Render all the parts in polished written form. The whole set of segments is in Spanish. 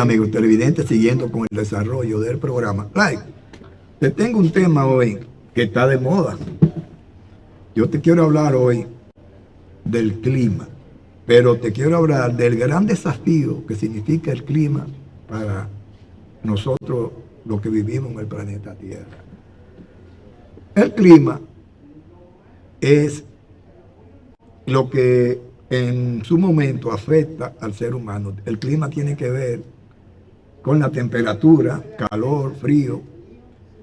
amigos televidentes, siguiendo con el desarrollo del programa. Te tengo un tema hoy que está de moda. Yo te quiero hablar hoy del clima, pero te quiero hablar del gran desafío que significa el clima para nosotros, los que vivimos en el planeta Tierra. El clima es lo que en su momento afecta al ser humano. El clima tiene que ver con la temperatura, calor, frío,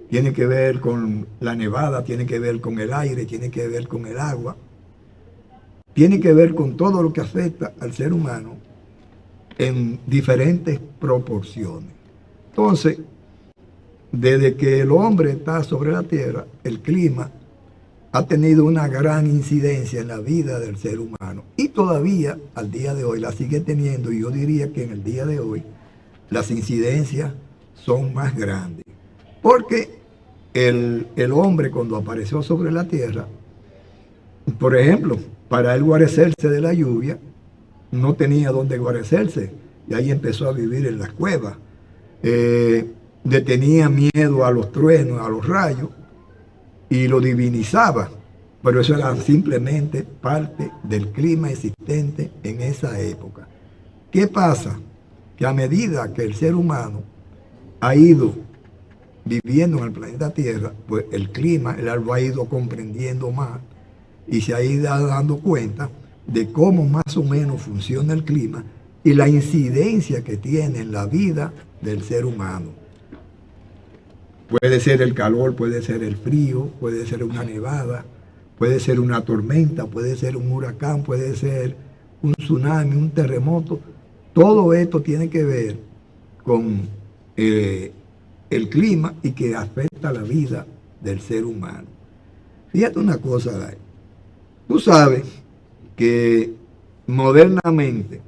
tiene que ver con la nevada, tiene que ver con el aire, tiene que ver con el agua, tiene que ver con todo lo que afecta al ser humano en diferentes proporciones. Entonces, desde que el hombre está sobre la tierra, el clima ha tenido una gran incidencia en la vida del ser humano y todavía al día de hoy la sigue teniendo, y yo diría que en el día de hoy las incidencias son más grandes, porque el hombre, cuando apareció sobre la tierra, por ejemplo, para él guarecerse de la lluvia, no tenía dónde guarecerse, y ahí empezó a vivir en las cuevas. Le tenía miedo a los truenos, a los rayos, y lo divinizaba, pero eso era simplemente parte del clima existente en esa época. ¿Qué pasa? Que a medida que el ser humano ha ido viviendo en el planeta Tierra, pues el clima, él lo ha ido comprendiendo más y se ha ido dando cuenta de cómo más o menos funciona el clima y la incidencia que tiene en la vida del ser humano. Puede ser el calor, puede ser el frío, puede ser una nevada, puede ser una tormenta, puede ser un huracán, puede ser un tsunami, un terremoto. Todo esto tiene que ver con el clima y que afecta la vida del ser humano. Fíjate una cosa, Day. Tú sabes que modernamente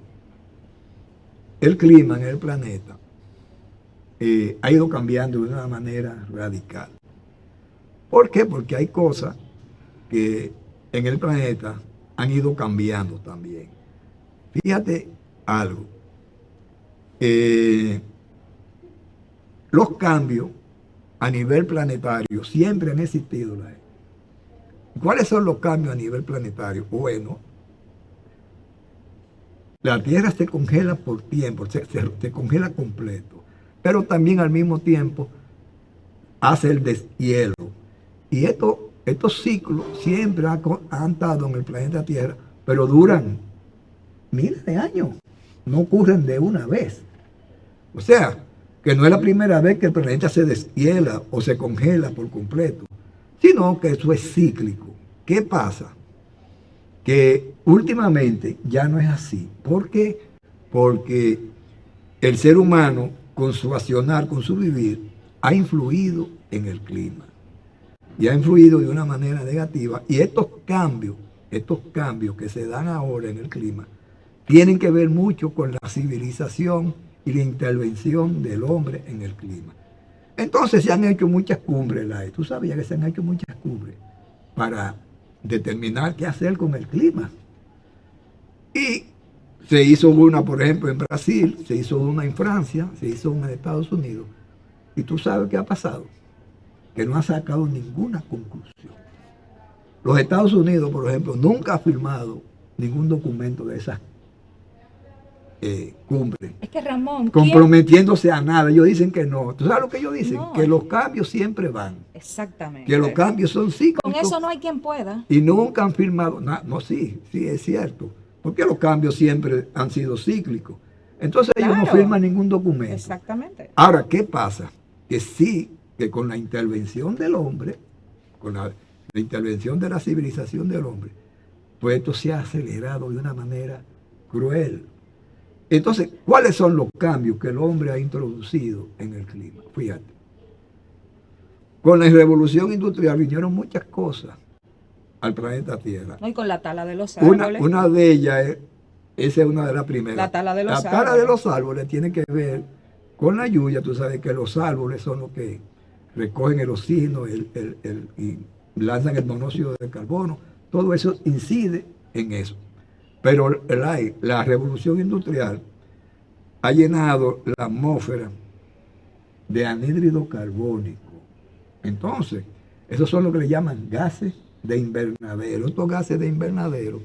el clima en el planeta ha ido cambiando de una manera radical. ¿Por qué? Porque hay cosas que en el planeta han ido cambiando también. Fíjate algo. Los cambios a nivel planetario siempre han existido. ¿Cuáles son los cambios a nivel planetario? Bueno, la Tierra se congela por tiempo, se congela completo, pero también al mismo tiempo hace el deshielo. Y estos ciclos siempre han estado en el planeta Tierra, pero duran miles de años, no ocurren de una vez. O sea, que no es la primera vez que el planeta se deshiela o se congela por completo, sino que eso es cíclico. ¿Qué pasa? Que últimamente ya no es así. ¿Por qué? Porque el ser humano, con su accionar, con su vivir, ha influido en el clima. Y ha influido de una manera negativa. Y estos cambios que se dan ahora en el clima, tienen que ver mucho con la civilización y la intervención del hombre en el clima. Entonces se han hecho muchas cumbres, tú sabías que se han hecho muchas cumbres para determinar qué hacer con el clima. Y se hizo una, por ejemplo, en Brasil, se hizo una en Francia, se hizo una en Estados Unidos. Y tú sabes qué ha pasado, que no ha sacado ninguna conclusión. Los Estados Unidos, por ejemplo, nunca ha firmado ningún documento de esas cumbres. Es que Ramón, comprometiéndose a nada. Ellos dicen que no. ¿Tú sabes lo que ellos dicen? No. Que los cambios siempre van. Exactamente. Que los cambios son cíclicos. Con eso no hay quien pueda. Y nunca han firmado nada. No, sí, es cierto. Porque los cambios siempre han sido cíclicos. Entonces ellos no firman ningún documento. Exactamente. Ahora, ¿qué pasa? Que sí, que con la intervención del hombre, con la intervención de la civilización del hombre, pues esto se ha acelerado de una manera cruel. Entonces, ¿cuáles son los cambios que el hombre ha introducido en el clima? Fíjate. Con la revolución industrial vinieron muchas cosas al planeta Tierra. No, y con la tala de los árboles. Una de ellas, esa es una de las primeras. La tala de los árboles. La tala de los árboles tiene que ver con la lluvia. Tú sabes que los árboles son los que recogen el oxígeno y lanzan el monóxido de carbono. Todo eso incide en eso. Pero la revolución industrial ha llenado la atmósfera de anhídrido carbónico. Entonces, esos son lo que le llaman gases de invernadero. Estos gases de invernadero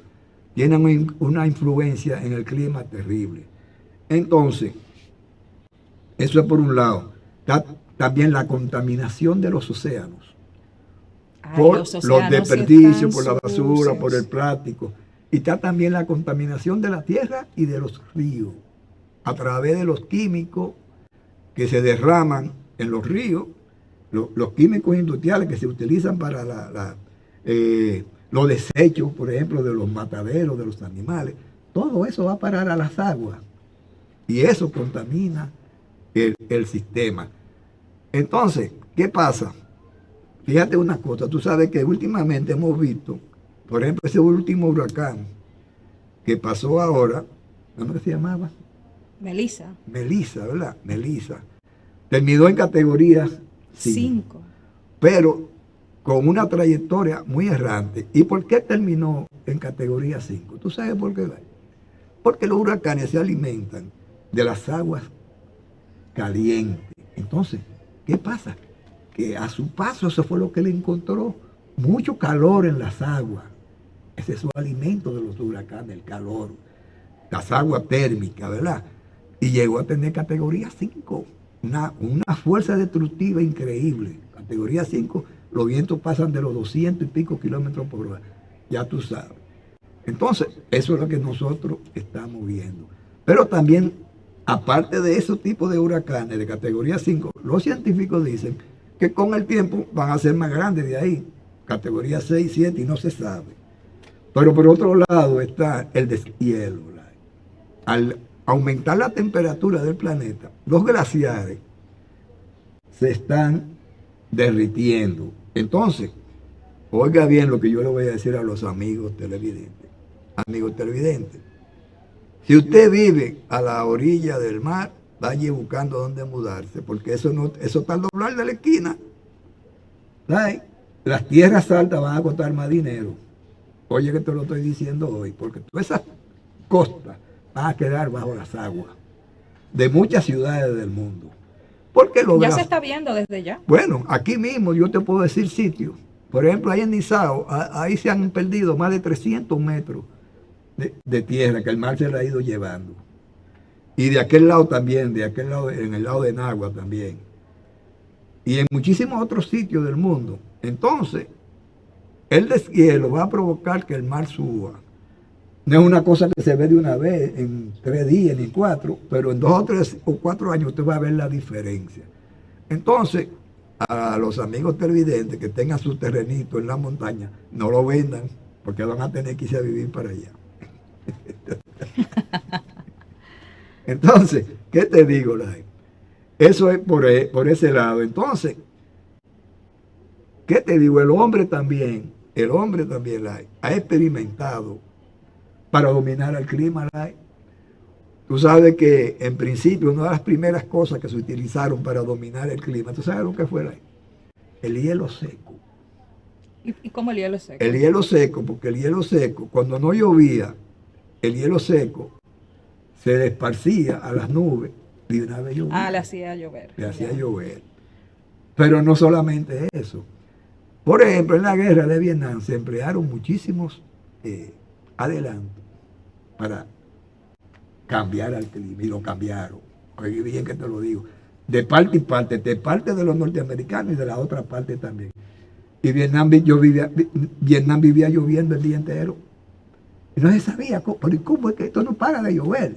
tienen una influencia en el clima terrible. Entonces, eso es por un lado. Está también la contaminación de los océanos. Por los desperdicios, por la basura, sucios, por el plástico. Y está también la contaminación de la tierra y de los ríos, a través de los químicos que se derraman en los ríos, los químicos industriales que se utilizan para los desechos, por ejemplo, de los mataderos, de los animales. Todo eso va a parar a las aguas y eso contamina el sistema. Entonces, ¿qué pasa? Fíjate una cosa, tú sabes que últimamente hemos visto, por ejemplo, ese último huracán que pasó ahora, ¿cómo se llamaba? Melissa. Melissa, ¿verdad? Melissa. Terminó en categoría 5. Pero con una trayectoria muy errante. ¿Y por qué terminó en categoría 5? ¿Tú sabes por qué? Porque los huracanes se alimentan de las aguas calientes. Entonces, ¿qué pasa? Que a su paso eso fue lo que le encontró. Mucho calor en las aguas. Ese es su alimento de los huracanes, el calor. Las aguas térmicas, ¿verdad? Y llegó a tener categoría 5. Una fuerza destructiva increíble. Categoría 5, los vientos pasan de los 200 y pico kilómetros por hora. Ya tú sabes. Entonces, eso es lo que nosotros estamos viendo. Pero también, aparte de esos tipos de huracanes de categoría 5, los científicos dicen que con el tiempo van a ser más grandes de ahí. Categoría 6, 7 y no se sabe. Pero por otro lado está el deshielo. Al aumentar la temperatura del planeta, los glaciares se están derritiendo. Entonces, oiga bien lo que yo le voy a decir a los amigos televidentes. Amigos televidentes, si usted vive a la orilla del mar, vaya buscando dónde mudarse, porque eso está al doblar de la esquina. ¿Sabe? Las tierras altas van a costar más dinero. Oye que te lo estoy diciendo hoy, porque todas esas costas van a quedar bajo las aguas de muchas ciudades del mundo. Porque ya se está viendo desde ya. Bueno, aquí mismo yo te puedo decir sitios. Por ejemplo, ahí en Nizao, ahí se han perdido más de 300 metros de tierra que el mar se la ha ido llevando. Y de aquel lado también, en el lado de Nagua también. Y en muchísimos otros sitios del mundo. Entonces, el deshielo va a provocar que el mar suba. No es una cosa que se ve de una vez, en 3 días, ni 4, pero en 2 o 3 o 4 años usted va a ver la diferencia. Entonces, a los amigos televidentes que tengan su terrenito en la montaña, no lo vendan, porque van a tener que irse a vivir para allá. Entonces, ¿qué te digo, Lai? Eso es por ese lado. Entonces, ¿qué te digo? El hombre también, Lai, ha experimentado para dominar el clima, Lai. Tú sabes que en principio una de las primeras cosas que se utilizaron para dominar el clima, ¿tú sabes lo que fue, Lai? El hielo seco. ¿Y cómo el hielo seco? El hielo seco, porque el hielo seco, cuando no llovía, el hielo seco se esparcía a las nubes y una vez llovía. Le hacía llover. Le hacía llover. Pero no solamente eso. Por ejemplo, en la guerra de Vietnam se emplearon muchísimos adelantos para cambiar al clima, y lo cambiaron. Oye bien que te lo digo. De parte y parte, de parte de los norteamericanos y de la otra parte también. Y Vietnam vivía lloviendo el día entero. Y no se sabía, pero ¿cómo es que esto no para de llover?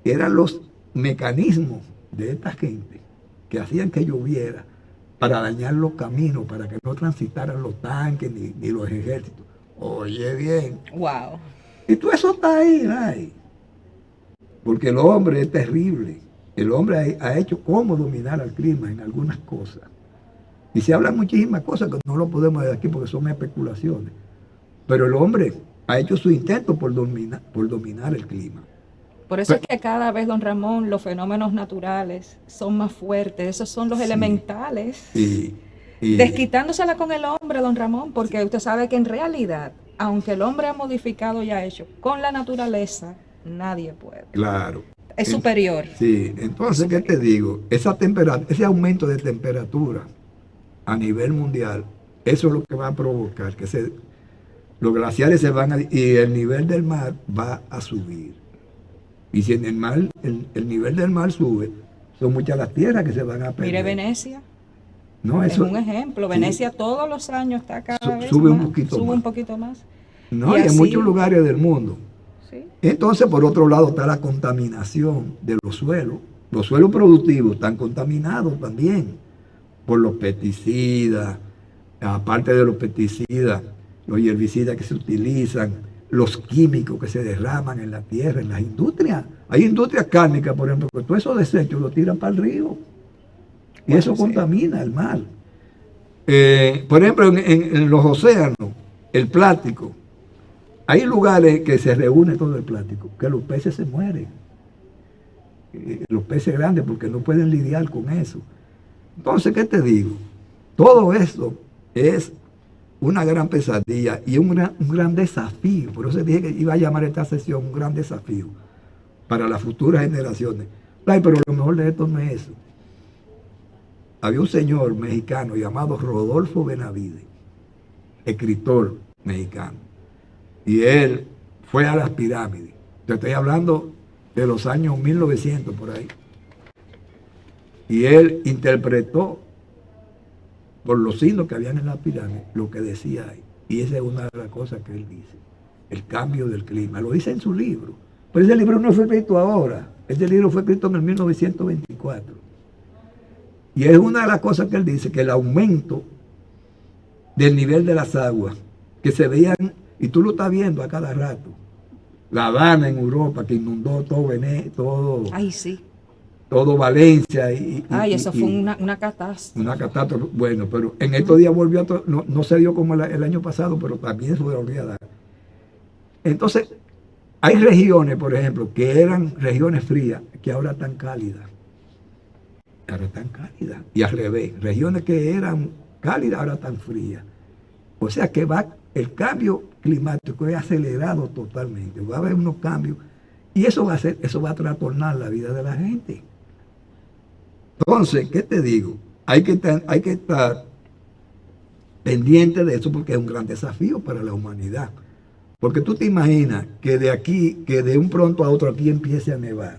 Eran los mecanismos de esta gente que hacían que lloviera para dañar los caminos, para que no transitaran los tanques ni los ejércitos. Oye bien. Wow. Y todo eso está ahí, Lai. Porque el hombre es terrible. El hombre ha hecho cómo dominar al clima en algunas cosas. Y se hablan muchísimas cosas que no lo podemos decir aquí porque son especulaciones. Pero el hombre ha hecho su intento por dominar el clima. Por eso es que cada vez, don Ramón, los fenómenos naturales son más fuertes. Esos son los elementales. Y desquitándosela con el hombre, don Ramón, porque usted sabe que en realidad, aunque el hombre ha modificado y ha hecho, con la naturaleza nadie puede. Claro. Es superior. Sí, entonces, ¿qué te digo? Ese aumento de temperatura a nivel mundial, eso es lo que va a provocar que los glaciares se van y el nivel del mar va a subir. Y si en el mar, el nivel del mar sube, son muchas las tierras que se van a perder. Mire Venecia. No, Es eso, un ejemplo. sí, Venecia todos los años está cada vez sube más, un poquito sube más. un poquito más. No, Y y en así, muchos lugares del mundo. sí. Entonces, por otro lado, está la contaminación de los suelos. Los suelos productivos están contaminados también por los pesticidas, aparte de los pesticidas, los herbicidas que se utilizan, los químicos que se derraman en la tierra, en las industrias. Hay industrias cárnicas, por ejemplo, que todos esos desechos los tiran para el río. Y eso contamina el mar. Por ejemplo, en los océanos, el plástico. Hay lugares que se reúne todo el plástico, que los peces se mueren. Los peces grandes, porque no pueden lidiar con eso. Entonces, ¿qué te digo? Todo esto es una gran pesadilla y un gran desafío. Por eso dije que iba a llamar esta sesión un gran desafío para las futuras generaciones. Ay, pero lo mejor de esto no es eso. Había un señor mexicano llamado Rodolfo Benavides, escritor mexicano, y él fue a las pirámides. Te estoy hablando de los años 1900 por ahí. Y él interpretó por los signos que habían en las pirámides lo que decía ahí. Y esa es una de las cosas que él dice. El cambio del clima. Lo dice en su libro. Pero ese libro no fue escrito ahora. Ese libro fue escrito en el 1924. Y es una de las cosas que él dice, que el aumento del nivel de las aguas, que se veían, y tú lo estás viendo a cada rato, La Habana en Europa, que inundó todo Venecia, Ay, sí. todo Valencia. Eso fue una catástrofe. Una catástrofe. Bueno, pero en estos días volvió no se dio como el año pasado, pero también se volvió a dar. Entonces, hay regiones, por ejemplo, que eran regiones frías, que ahora están cálidas. Ahora están cálidas. Y al revés, regiones que eran cálidas ahora están frías. O sea que el cambio climático es acelerado totalmente. Va a haber unos cambios. Y eso va a trastornar la vida de la gente. Entonces, ¿qué te digo? Hay que estar pendiente de eso porque es un gran desafío para la humanidad. Porque tú te imaginas que de un pronto a otro aquí empiece a nevar.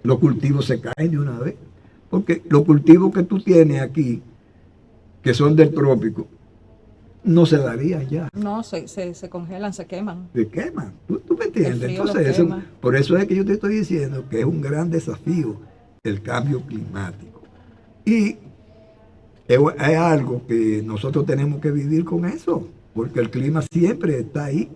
Los cultivos se caen de una vez. Porque los cultivos que tú tienes aquí, que son del trópico, no se darían ya. No, se congelan, se queman. Se queman. ¿Tú me entiendes? El frío Entonces, los quema. por eso es que yo te estoy diciendo que es un gran desafío el cambio climático. Y es algo que nosotros tenemos que vivir con eso, porque el clima siempre está ahí.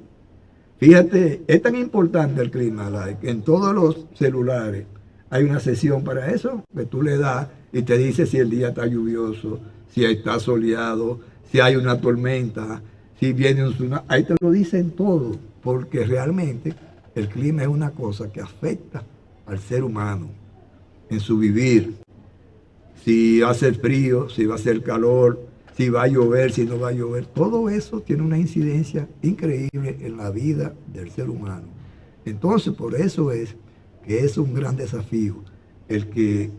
Fíjate, es tan importante el clima, que en todos los celulares hay una sección para eso, que tú le das y te dice si el día está lluvioso, si está soleado, si hay una tormenta, si viene un tsunami. Ahí te lo dicen todo, porque realmente el clima es una cosa que afecta al ser humano en su vivir. Si va a ser frío, si va a ser calor, si va a llover, si no va a llover. Todo eso tiene una incidencia increíble en la vida del ser humano. Entonces, por eso es que es un gran desafío el que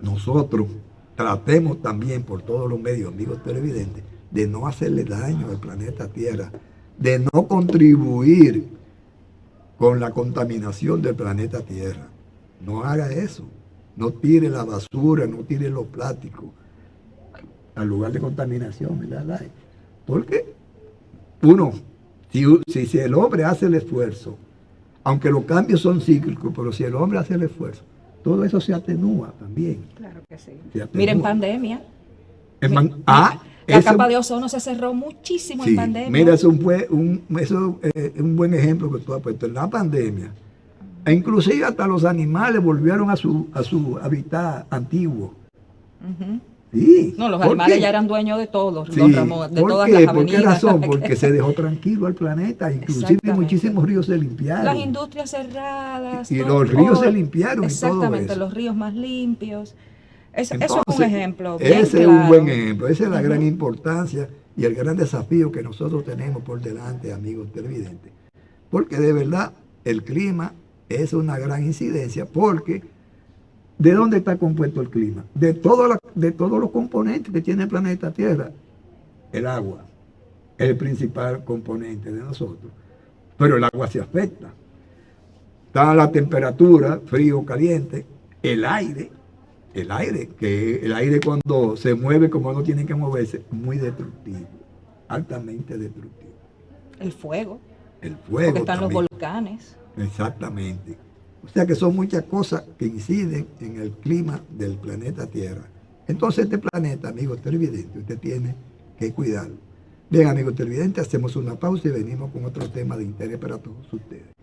nosotros tratemos también por todos los medios, amigos televidentes, de no hacerle daño al planeta Tierra, de no contribuir con la contaminación del planeta Tierra. No haga eso. No tire la basura, no tire los plásticos al lugar de contaminación, ¿verdad? Porque si el hombre hace el esfuerzo, aunque los cambios son cíclicos, pero si el hombre hace el esfuerzo, todo eso se atenúa también. Claro que sí. Miren pandemia. La capa de ozono se cerró muchísimo en pandemia. Mira, eso es un buen ejemplo que tú has puesto. En la pandemia, inclusive hasta los animales volvieron a su hábitat antiguo. Uh-huh. Sí. No, los animales ya eran dueños de todos, sí. don Ramón, de todas las avenidas. ¿Por qué razón? Porque se dejó tranquilo el planeta, inclusive muchísimos ríos se limpiaron. Las industrias cerradas. Y los ríos se limpiaron. Exactamente, y todo eso. Los ríos más limpios. Eso Entonces, es un ejemplo. Ese es claro. un buen ejemplo. Esa es la gran importancia y el gran desafío que nosotros tenemos por delante, amigos televidentes. Porque de verdad el clima es una gran incidencia porque ¿de dónde está compuesto el clima? De todos los componentes que tiene el planeta Tierra. El agua es el principal componente de nosotros, pero el agua se afecta. Está la temperatura, frío, caliente, el aire, que el aire cuando se mueve como no tiene que moverse, muy destructivo, altamente destructivo. El fuego. El fuego Porque están también. los volcanes. Exactamente. O sea que son muchas cosas que inciden en el clima del planeta Tierra. Entonces este planeta, amigo televidente, usted tiene que cuidarlo. Bien, amigo televidente, hacemos una pausa y venimos con otro tema de interés para todos ustedes.